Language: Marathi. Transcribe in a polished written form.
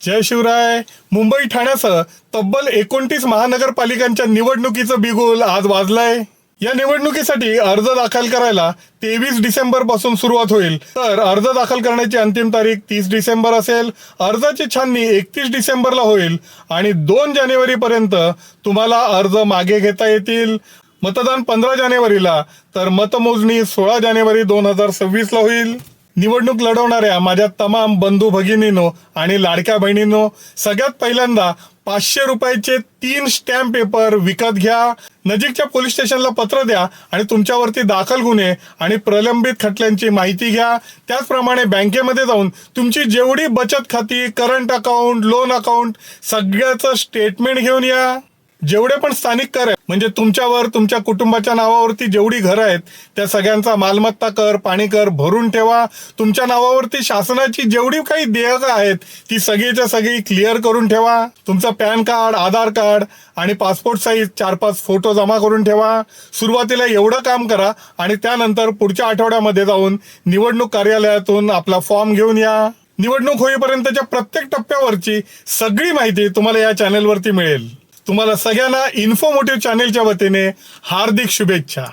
जय शिवराय. मुंबई ठाण्यासह तब्बल 29 महानगरपालिकांच्या निवडणुकीचं बिगुल आज वाजलंय. या निवडणुकीसाठी अर्ज दाखल करायला 23 डिसेंबर पासून सुरुवात होईल. तर अर्ज दाखल करण्याची अंतिम तारीख 30 डिसेंबर असेल. अर्जाची छाननी 31 डिसेंबरला होईल आणि 2 जानेवारी पर्यंत तुम्हाला अर्ज मागे घेता येतील. मतदान 15 जानेवारीला तर मतमोजणी 16 जानेवारी 2026 ला होईल. निवडणूक लढवणाऱ्या माझ्या तमाम बंधू भगिनींनो आणि लाडक्या बहिणींनो, सगळ्यात पहिल्यांदा 500 रुपयाचे 3 स्टॅम्प पेपर विकत घ्या. नजीकच्या पोलीस स्टेशनला पत्र द्या आणि तुमच्यावरती दाखल गुन्हे आणि प्रलंबित खटल्यांची माहिती घ्या. त्याचप्रमाणे बँकेमध्ये जाऊन तुमची जेवढी बचत खाती, करंट अकाउंट, लोन अकाउंट सगळ्याचं स्टेटमेंट घेऊन या. जेवढे पण स्थानिक कर आहेत म्हणजे तुमच्यावर, तुमच्या कुटुंबाच्या नावावरती जेवढी घरं आहेत त्या सगळ्यांचा मालमत्ता कर, पाणी कर भरून ठेवा. तुमच्या नावावरती शासनाची जेवढी काही देयकं आहेत ती सगळीच्या सगळी क्लिअर करून ठेवा. तुमचं पॅन कार्ड, आधार कार्ड आणि पासपोर्ट साईज 4-5 फोटो जमा करून ठेवा. सुरुवातीला एवढं काम करा आणि त्यानंतर पुढच्या आठवड्यामध्ये जाऊन निवडणूक कार्यालयातून आपला फॉर्म घेऊन या. निवडणूक होईपर्यंतच्या प्रत्येक टप्प्यावरची सगळी माहिती तुम्हाला या चॅनेलवरती मिळेल. तुम्हाला सगळ्यांना इन्फॉर्मेटिव्ह चॅनेलच्या वतीने हार्दिक शुभेच्छा.